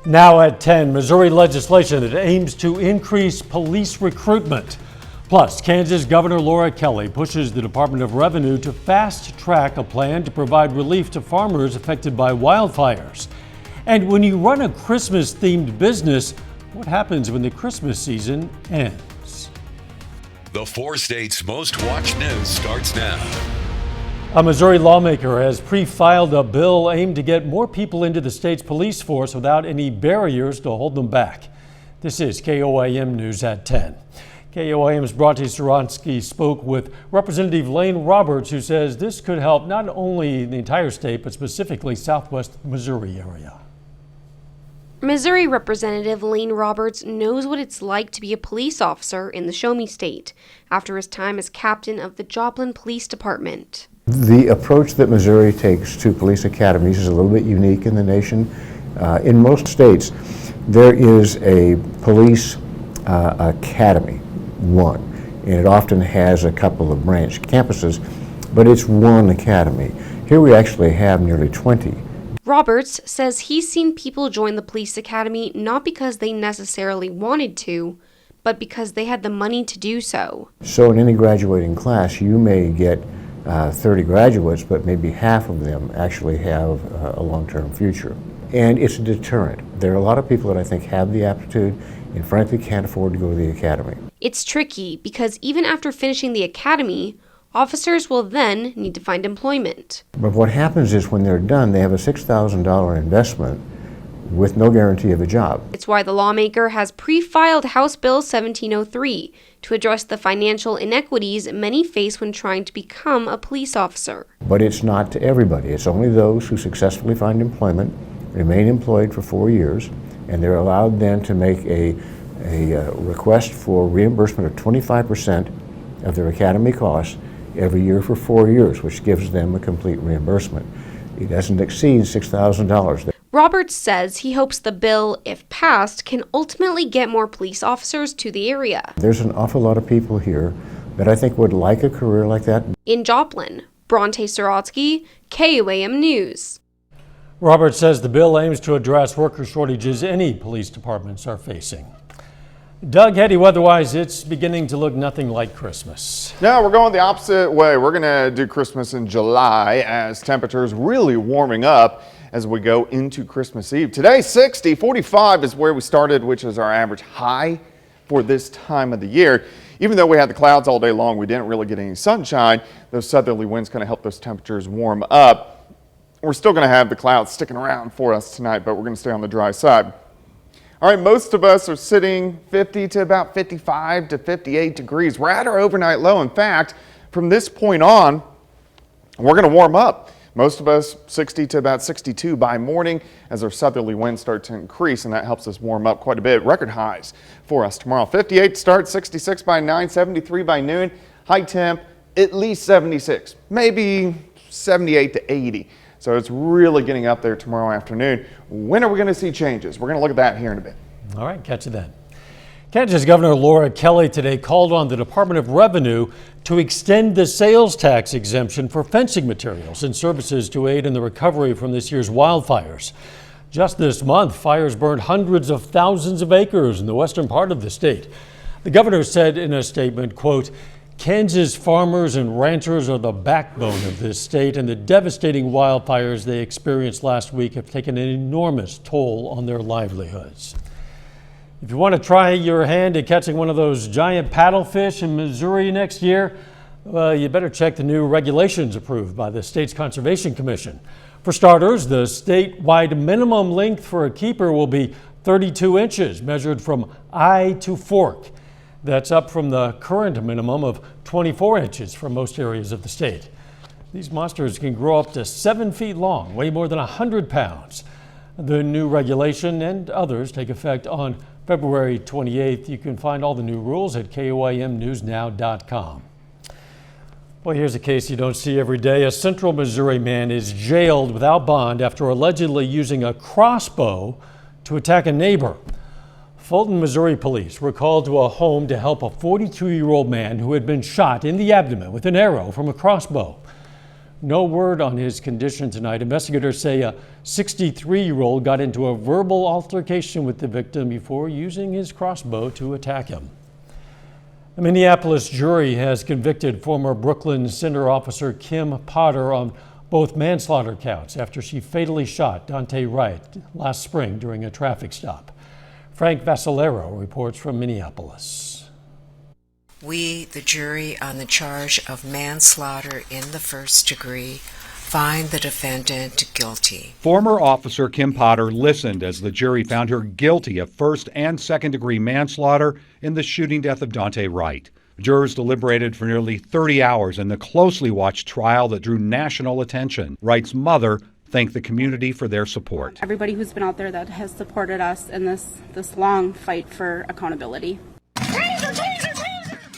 Now at 10, Missouri legislation that aims to increase police recruitment. Plus, Kansas Governor Laura Kelly pushes the Department of Revenue to fast-track a plan to provide relief to farmers affected by wildfires. And when you run a Christmas-themed business, what happens when the Christmas season ends? The 4 states' most watched news starts now. A Missouri lawmaker has pre-filed a bill aimed to get more people into the state's police force without any barriers to hold them back. This is KOAM News at 10. KOAM's Bronte Sorotsky spoke with Representative Lane Roberts, who says this could help not only the entire state, but specifically southwest Missouri area. Missouri Representative Lane Roberts knows what it's like to be a police officer in the Show Me State after his time as captain of the Joplin Police Department. The approach that Missouri takes to police academies is a little bit unique in the nation. In most states, there is a police academy, one, and it often has a couple of branch campuses, but it's one academy. Here we actually have nearly 20. Roberts says he's seen people join the police academy not because they necessarily wanted to, but because they had the money to do so. So in any graduating class, you may get 30 graduates, but maybe half of them actually have a long-term future. And it's a deterrent. There are a lot of people that I think have the aptitude and frankly can't afford to go to the academy. It's tricky because even after finishing the academy, officers will then need to find employment. But what happens is when they're done, they have a $6,000 investment with no guarantee of a job. It's why the lawmaker has pre-filed House Bill 1703 to address the financial inequities many face when trying to become a police officer. But it's not to everybody. It's only those who successfully find employment, remain employed for 4 years, and they're allowed then to make a request for reimbursement of 25% of their academy costs every year for 4 years, which gives them a complete reimbursement. It doesn't exceed $6,000. Roberts says he hopes the bill, if passed, can ultimately get more police officers to the area. There's an awful lot of people here that I think would like a career like that. In Joplin, Bronte Sorotsky, KOAM News. Roberts says the bill aims to address worker shortages any police departments are facing. Doug, heady weather-wise, it's beginning to look nothing like Christmas. No, we're going the opposite way. We're going to do Christmas in July as temperatures really warming up as we go into Christmas Eve. Today, 60, 45 is where we started, which is our average high for this time of the year. Even though we had the clouds all day long, we didn't really get any sunshine. Those southerly winds kind of help those temperatures warm up. We're still going to have the clouds sticking around for us tonight, but we're going to stay on the dry side. All right, most of us are sitting 50 to about 55 to 58 degrees. We're at our overnight low. In fact, from this point on, we're going to warm up. Most of us 60 to about 62 by morning as our southerly winds start to increase, and that helps us warm up quite a bit. Record highs for us tomorrow. 58 to start, 66 by 9, 73 by noon. High temp, at least 76, maybe 78 to 80. So it's really getting up there tomorrow afternoon. When are we going to see changes? We're going to look at that here in a bit. All right, catch you then. Kansas Governor Laura Kelly today called on the Department of Revenue to extend the sales tax exemption for fencing materials and services to aid in the recovery from this year's wildfires. Just this month, fires burned hundreds of thousands of acres in the western part of the state. The governor said in a statement, quote, "Kansas farmers and ranchers are the backbone of this state, and the devastating wildfires they experienced last week have taken an enormous toll on their livelihoods." If you want to try your hand at catching one of those giant paddlefish in Missouri next year, you better check the new regulations approved by the state's Conservation Commission. For starters, the statewide minimum length for a keeper will be 32 inches, measured from eye to fork. That's up from the current minimum of 24 inches for most areas of the state. These monsters can grow up to 7 feet long, weigh more than 100 pounds. The new regulation and others take effect on February 28th. You can find all the new rules at KOAMnewsnow.com. Well, here's a case you don't see every day. A central Missouri man is jailed without bond after allegedly using a crossbow to attack a neighbor. Fulton, Missouri police were called to a home to help a 42-year-old man who had been shot in the abdomen with an arrow from a crossbow. No word on his condition tonight. Investigators say a 63-year-old got into a verbal altercation with the victim before using his crossbow to attack him. A Minneapolis jury has convicted former Brooklyn Center officer Kim Potter on both manslaughter counts after she fatally shot Dante Wright last spring during a traffic stop. Frank Vassalero reports from Minneapolis. We, the jury on the charge of manslaughter in the first degree, find the defendant guilty. Former officer Kim Potter listened as the jury found her guilty of first and second degree manslaughter in the shooting death of Dante Wright. Jurors deliberated for nearly 30 hours in the closely watched trial that drew national attention. Wright's mother thanked the community for their support. Everybody who's been out there that has supported us in this long fight for accountability.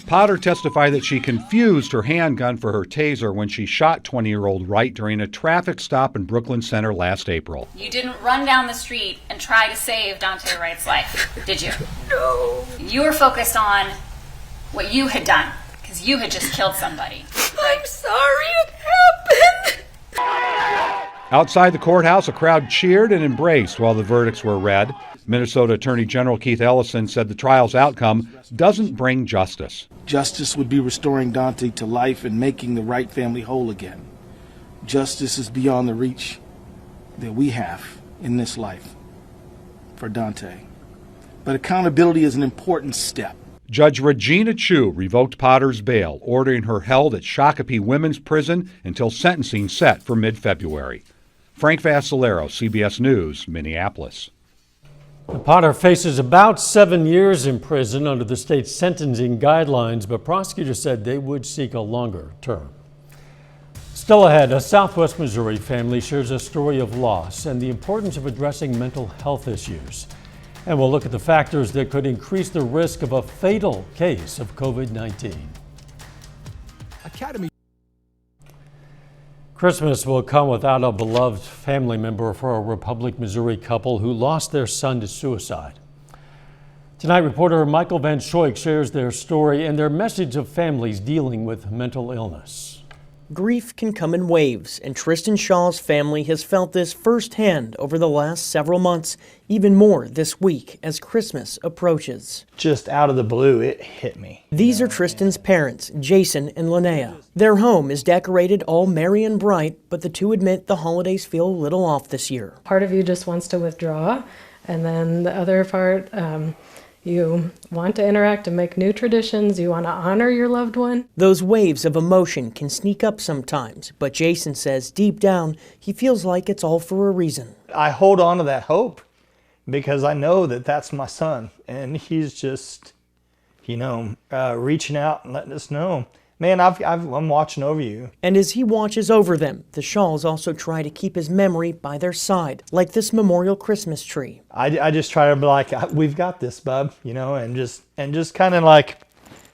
Potter testified that she confused her handgun for her taser when she shot 20-year-old Wright during a traffic stop in Brooklyn Center last April. You didn't run down the street and try to save Dante Wright's life, did you? No. You were focused on what you had done, because you had just killed somebody. Right? I'm sorry it happened. Outside the courthouse, a crowd cheered and embraced while the verdicts were read. Minnesota Attorney General Keith Ellison said the trial's outcome doesn't bring justice. Justice would be restoring Dante to life and making the Wright family whole again. Justice is beyond the reach that we have in this life for Dante. But accountability is an important step. Judge Regina Chu revoked Potter's bail, ordering her held at Shakopee Women's Prison until sentencing set for mid-February. Frank Vassalero, CBS News, Minneapolis. Potter faces about 7 years in prison under the state's sentencing guidelines, but prosecutors said they would seek a longer term. Still ahead, a Southwest Missouri family shares a story of loss and the importance of addressing mental health issues. And we'll look at the factors that could increase the risk of a fatal case of COVID-19. Christmas will come without a beloved family member for a Republic, Missouri couple who lost their son to suicide. Tonight, reporter Michael Van Schoik shares their story and their message of families dealing with mental illness. Grief can come in waves, and Tristan Shaw's family has felt this firsthand over the last several months, even more this week as Christmas approaches. Just out of the blue, it hit me. These are Tristan's parents, Jason and Linnea. Their home is decorated all merry and bright, but the two admit the holidays feel a little off this year. Part of you just wants to withdraw, and then the other part, you want to interact and make new traditions. You want to honor your loved one. Those waves of emotion can sneak up sometimes, but Jason says deep down he feels like it's all for a reason. I hold on to that hope because I know that that's my son, and he's just, reaching out and letting us know, man, I'm watching over you. And as he watches over them, the Shaws also try to keep his memory by their side, like this memorial Christmas tree. I just try to be like, we've got this, bub, and just kind of like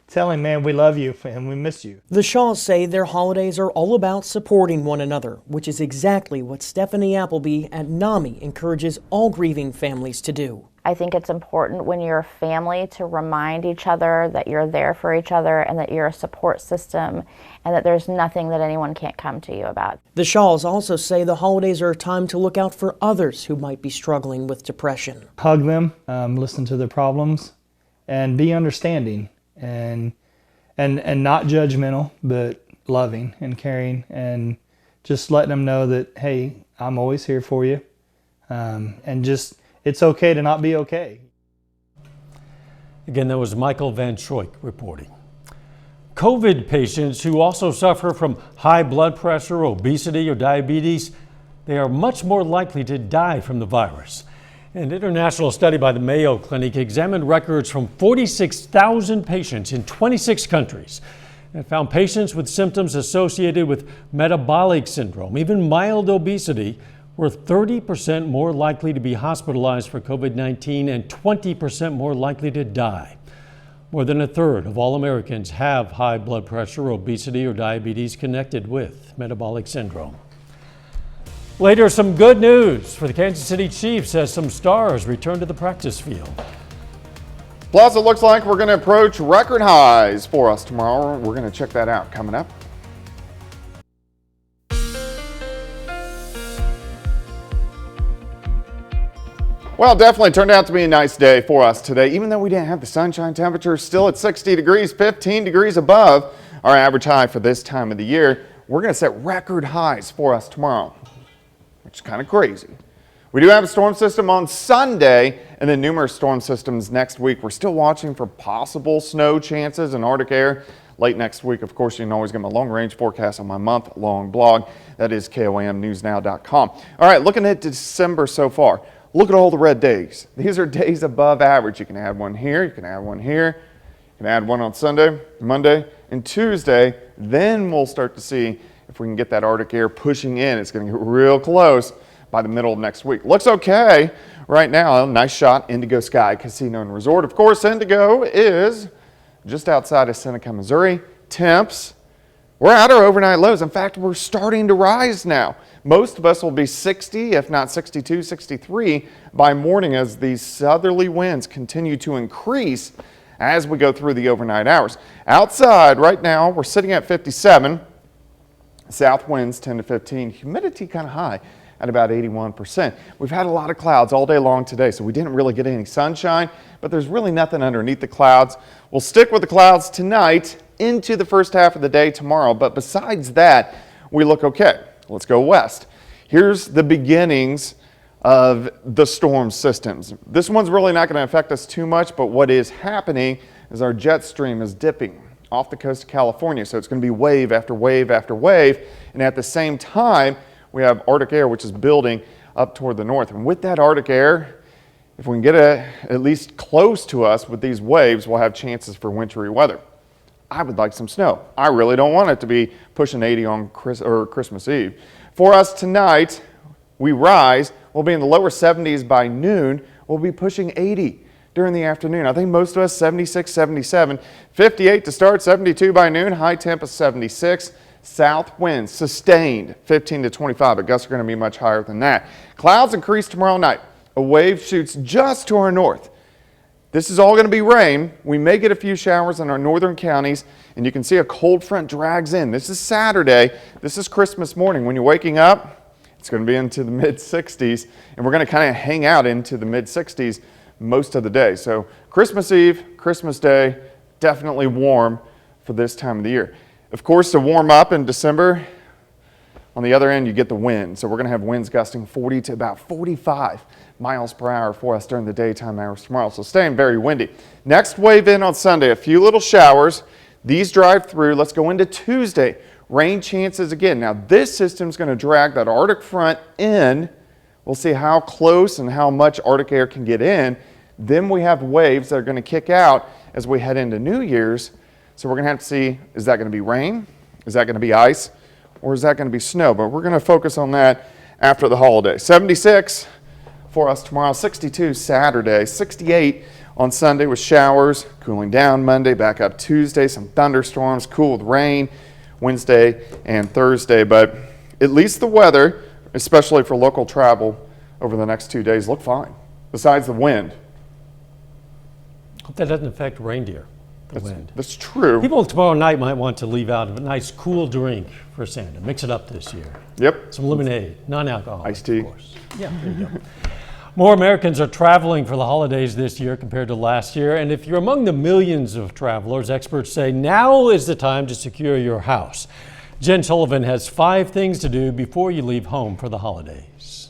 tell him, man, we love you and we miss you. The Shaws say their holidays are all about supporting one another, which is exactly what Stephanie Appleby at NAMI encourages all grieving families to do. I think it's important when you're a family to remind each other that you're there for each other and that you're a support system and that there's nothing that anyone can't come to you about. The Shaws also say the holidays are a time to look out for others who might be struggling with depression. Hug them, listen to their problems, and be understanding and not judgmental, but loving and caring, and just letting them know that, hey, I'm always here for you, and just it's okay to not be okay. Again, that was Michael Van Schoik reporting. COVID patients who also suffer from high blood pressure, obesity, or diabetes, they are much more likely to die from the virus. An international study by the Mayo Clinic examined records from 46,000 patients in 26 countries and found patients with symptoms associated with metabolic syndrome, even mild obesity, were 30% more likely to be hospitalized for COVID-19 and 20% more likely to die. More than a third of all Americans have high blood pressure, obesity, or diabetes connected with metabolic syndrome. Later, some good news for the Kansas City Chiefs as some stars return to the practice field. Plus, it looks like we're going to approach record highs for us tomorrow. We're going to check that out coming up. Well, definitely turned out to be a nice day for us today. Even though we didn't have the sunshine, temperature still at 60 degrees, 15 degrees above our average high for this time of the year. We're going to set record highs for us tomorrow, which is kind of crazy. We do have a storm system on Sunday and then numerous storm systems next week. We're still watching for possible snow chances in Arctic air late next week. Of course, you can always get my long-range forecast on my month-long blog. That is KOAMnewsnow.com. All right, looking at December so far. Look at all the red days. These are days above average. You can add one here, you can add one here, you can add one on Sunday, Monday, and Tuesday. Then we'll start to see if we can get that Arctic air pushing in. It's going to get real close by the middle of next week. Looks okay right now. Nice shot, Indigo Sky Casino and Resort. Of course, Indigo is just outside of Seneca, Missouri. Temps, we're at our overnight lows. In fact, we're starting to rise now. Most of us will be 60, if not 62, 63 by morning as these southerly winds continue to increase as we go through the overnight hours. Outside right now, we're sitting at 57. South winds 10 to 15. Humidity kind of high at about 81%. We've had a lot of clouds all day long today, so we didn't really get any sunshine, but there's really nothing underneath the clouds. We'll stick with the clouds tonight into the first half of the day tomorrow, but besides that, we look okay. Let's go west. Here's the beginnings of the storm systems. This one's really not going to affect us too much, but what is happening is our jet stream is dipping off the coast of California, so it's going to be wave after wave after wave, and at the same time, we have Arctic air, which is building up toward the north. And with that Arctic air, if we can get at least close to us with these waves, we'll have chances for wintry weather. I would like some snow. I really don't want it to be pushing 80 on Christmas Eve. For us tonight, we rise. We'll be in the lower 70s by noon. We'll be pushing 80 during the afternoon. I think most of us 76, 77, 58 to start, 72 by noon. High temp is 76. South winds sustained 15 to 25, but gusts are going to be much higher than that. Clouds increase tomorrow night. A wave shoots just to our north. This is all going to be rain. We may get a few showers in our northern counties, and you can see a cold front drags in. This is Saturday. This is Christmas morning. When you're waking up, it's going to be into the mid-60s, and we're going to kind of hang out into the mid-60s most of the day. So Christmas Eve, Christmas Day, definitely warm for this time of the year. Of course, to warm up in December, on the other end, you get the wind. So we're going to have winds gusting 40 to about 45 miles per hour for us during the daytime hours tomorrow. So staying very windy. Next wave in on Sunday, a few little showers. These drive through. Let's go into Tuesday. Rain chances again. Now this system's going to drag that Arctic front in. We'll see how close and how much Arctic air can get in. Then we have waves that are going to kick out as we head into New Year's. So we're going to have to see, is that going to be rain? Is that going to be ice? Or is that going to be snow? But we're going to focus on that after the holiday. 76 for us tomorrow, 62 Saturday, 68 on Sunday with showers, cooling down Monday, back up Tuesday, some thunderstorms, cool with rain Wednesday and Thursday. But at least the weather, especially for local travel over the next 2 days, look fine, besides the wind. Hope that doesn't affect reindeer. Wind. That's true. People tomorrow night might want to leave out a nice cool drink for Santa. Mix it up this year. Yep. Some lemonade, non-alcoholic, iced tea. of course. Yeah, there you go. More Americans are traveling for the holidays this year compared to last year. And if you're among the millions of travelers, experts say now is the time to secure your house. Jen Sullivan has 5 things to do before you leave home for the holidays.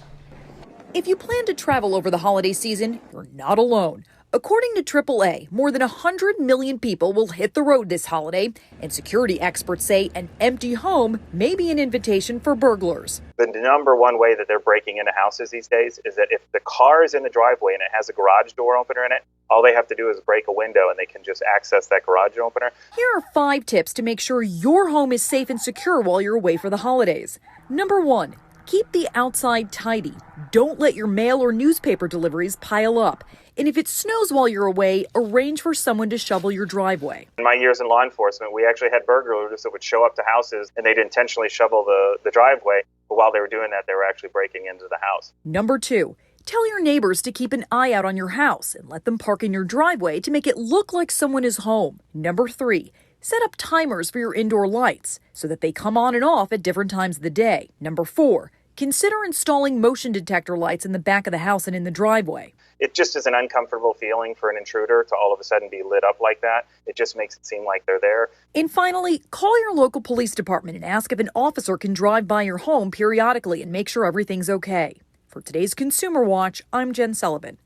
If you plan to travel over the holiday season, you're not alone. According to AAA, more than 100 million people will hit the road this holiday, and security experts say an empty home may be an invitation for burglars. The number one way that they're breaking into houses these days is that if the car is in the driveway and it has a garage door opener in it, all they have to do is break a window and they can just access that garage opener. Here are 5 tips to make sure your home is safe and secure while you're away for the holidays. Number 1, keep the outside tidy. Don't let your mail or newspaper deliveries pile up. And if it snows while you're away, arrange for someone to shovel your driveway. In my years in law enforcement, we actually had burglars that would show up to houses and they'd intentionally shovel the driveway. But while they were doing that, they were actually breaking into the house. Number 2, tell your neighbors to keep an eye out on your house and let them park in your driveway to make it look like someone is home. Number 3, set up timers for your indoor lights so that they come on and off at different times of the day. Number 4, consider installing motion detector lights in the back of the house and in the driveway. It just is an uncomfortable feeling for an intruder to all of a sudden be lit up like that. It just makes it seem like they're there. And finally, call your local police department and ask if an officer can drive by your home periodically and make sure everything's okay. For today's Consumer Watch, I'm Jen Sullivan.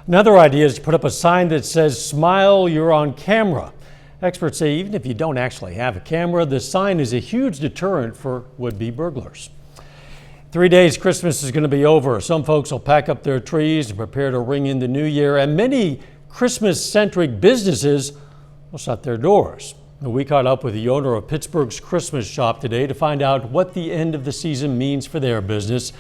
Another idea is to put up a sign that says, "Smile, you're on camera." Experts say even if you don't actually have a camera, the sign is a huge deterrent for would-be burglars. 3 days, Christmas is going to be over. Some folks will pack up their trees and prepare to ring in the new year, and many Christmas-centric businesses will shut their doors. We caught up with the owner of Pittsburgh's Christmas shop today to find out what the end of the season means for their business.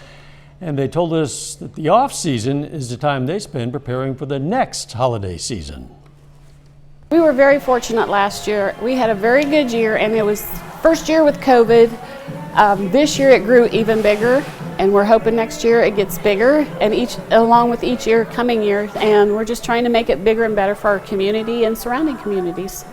And they told us that the off-season is the time they spend preparing for the next holiday season. We were very fortunate last year. We had a very good year, and it was first year with COVID. This year it grew even bigger, and we're hoping next year it gets bigger, and along with each year coming year, and we're just trying to make it bigger and better for our community and surrounding communities.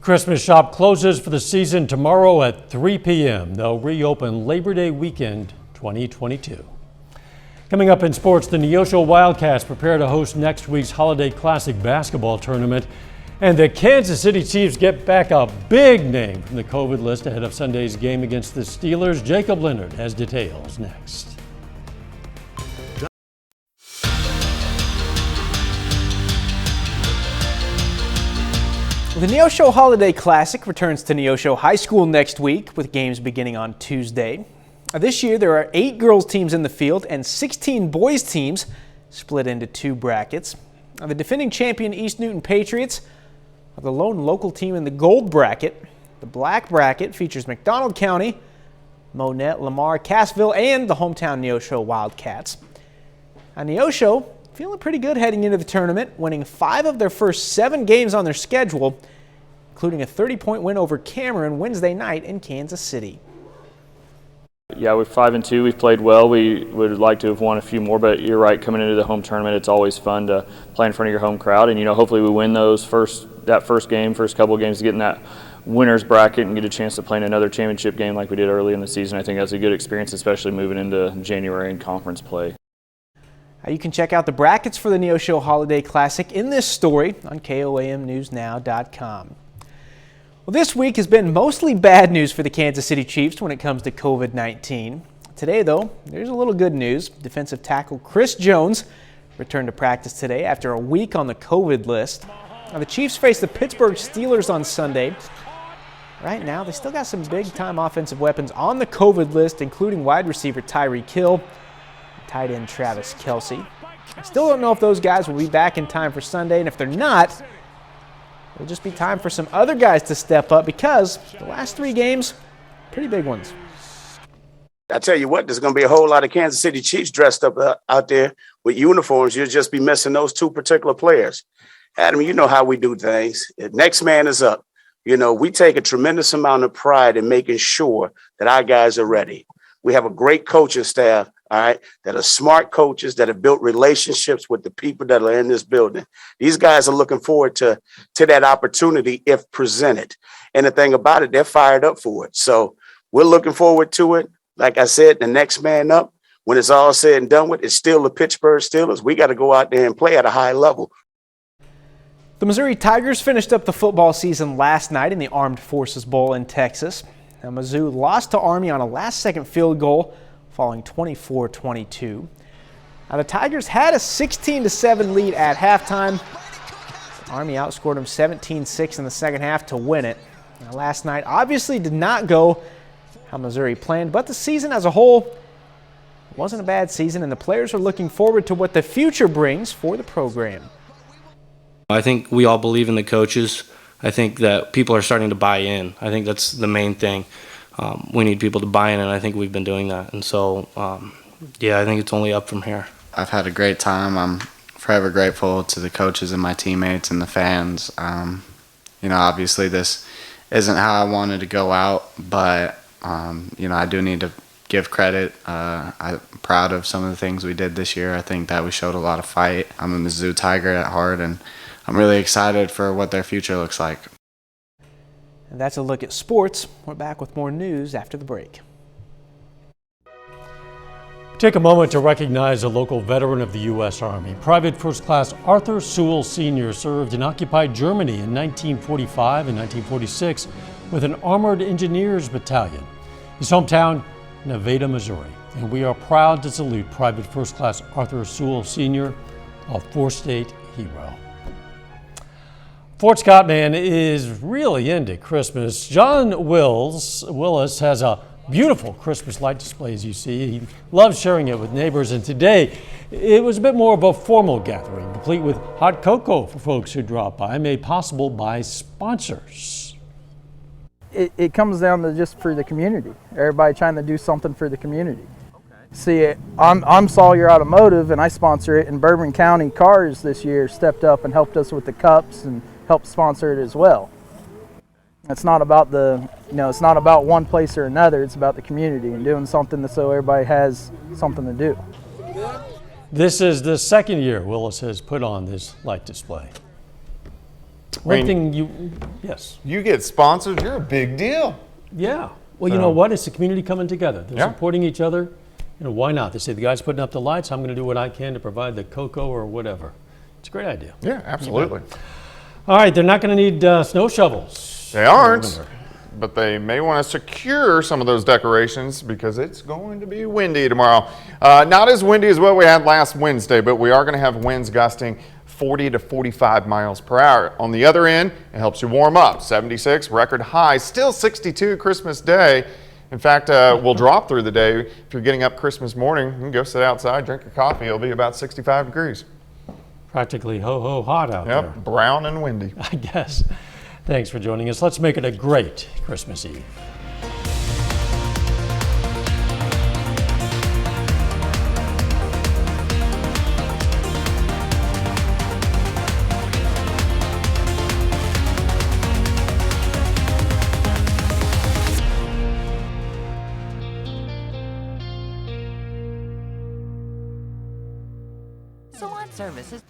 Christmas shop closes for the season tomorrow at 3 p.m. They'll reopen Labor Day weekend 2022. Coming up in sports, the Neosho Wildcats prepare to host next week's Holiday Classic basketball tournament. And the Kansas City Chiefs get back a big name from the COVID list ahead of Sunday's game against the Steelers. Jacob Leonard has details next. The Neosho Holiday Classic returns to Neosho High School next week with games beginning on Tuesday. This year there are 8 girls teams in the field and 16 boys teams split into 2 brackets. The defending champion East Newton Patriots are the lone local team in the gold bracket. The black bracket features McDonald County, Monette, Lamar, Cassville, and the hometown Neosho Wildcats. Neosho feeling pretty good heading into the tournament, winning 5 of their first 7 games on their schedule, including a 30-point win over Cameron Wednesday night in Kansas City. Yeah, we're 5-2. We've played well. We would like to have won a few more, but you're right. Coming into the home tournament, it's always fun to play in front of your home crowd, and hopefully we win first couple of games, to get in that winner's bracket and get a chance to play in another championship game like we did early in the season. I think that's a good experience, especially moving into January and conference play. You can check out the brackets for the Neosho Holiday Classic in this story on KOAMNewsNow.com. Well, this week has been mostly bad news for the Kansas City Chiefs when it comes to COVID-19. Today, though, there's a little good news. Defensive tackle Chris Jones returned to practice today after a week on the COVID list. Now, the Chiefs face the Pittsburgh Steelers on Sunday. Right now, they still got some big-time offensive weapons on the COVID list, including wide receiver Tyreek Hill, tight end Travis Kelce. I still don't know if those guys will be back in time for Sunday, and if they're not, it'll just be time for some other guys to step up, because the last 3 games, pretty big ones. I tell you what, there's going to be a whole lot of Kansas City Chiefs dressed up out there with uniforms. You'll just be missing those 2 particular players. Adam, you know how we do things. Next man is up. We take a tremendous amount of pride in making sure that our guys are ready. We have a great coaching staff, all right, that are smart coaches that have built relationships with the people that are in this building. These guys are looking forward to that opportunity if presented. And the thing about it, they're fired up for it. So we're looking forward to it. Like I said, the next man up, when it's all said and done with, it's still the Pittsburgh Steelers. We got to go out there and play at a high level. The Missouri Tigers finished up the football season last night in the Armed Forces Bowl in Texas. Now, Mizzou lost to Army on a last-second field goal, falling 24-22. Now, the Tigers had a 16-7 lead at halftime. Army outscored them 17-6 in the second half to win it. Now, last night obviously did not go how Missouri planned, but the season as a whole wasn't a bad season, and the players are looking forward to what the future brings for the program. I think we all believe in the coaches. I think that people are starting to buy in. I think that's the main thing. We need people to buy in, and I think we've been doing that. And so, yeah, I think it's only up from here. I've had a great time. I'm forever grateful to the coaches and my teammates and the fans. Obviously this isn't how I wanted to go out, but, I do need to give credit. I'm proud of some of the things we did this year. I think that we showed a lot of fight. I'm a Mizzou Tiger at heart, and I'm really excited for what their future looks like. And that's a look at sports. We're back with more news after the break. Take a moment to recognize a local veteran of the U.S. Army. Private First Class Arthur Sewell Sr. served in occupied Germany in 1945 and 1946 with an Armored Engineers Battalion. His hometown, Nevada, Missouri. And we are proud to salute Private First Class Arthur Sewell Sr., a four-state hero. Fort Scott man is really into Christmas. John Willis has a beautiful Christmas light display, as you see. He loves sharing it with neighbors, and today it was a bit more of a formal gathering, complete with hot cocoa for folks who drop by, made possible by sponsors. It comes down to just for the community. Everybody trying to do something for the community. See, I'm Sawyer Automotive, and I sponsor it, and Bourbon County Cars this year stepped up and helped us with the cups and helped sponsor it as well. It's not about it's not about one place or another. It's about the community and doing something so everybody has something to do. This is the second year Willis has put on this light display. Yes. You get sponsored, you're a big deal. Yeah. Well, you know what? It's the community coming together. They're supporting each other. Why not? They say the guy's putting up the lights. I'm going to do what I can to provide the cocoa or whatever. It's a great idea. Yeah, absolutely. All right, they're not going to need snow shovels. They aren't, but they may want to secure some of those decorations because it's going to be windy tomorrow. Not as windy as what we had last Wednesday, but we are going to have winds gusting 40 to 45 miles per hour. On the other end, it helps you warm up. 76, record high, still 62 Christmas Day. In fact, we'll drop through the day. If you're getting up Christmas morning, you can go sit outside, drink your coffee. It'll be about 65 degrees. Practically ho-ho hot out there. Yep, brown and windy. I guess. Thanks for joining us. Let's make it a great Christmas Eve. Salon service is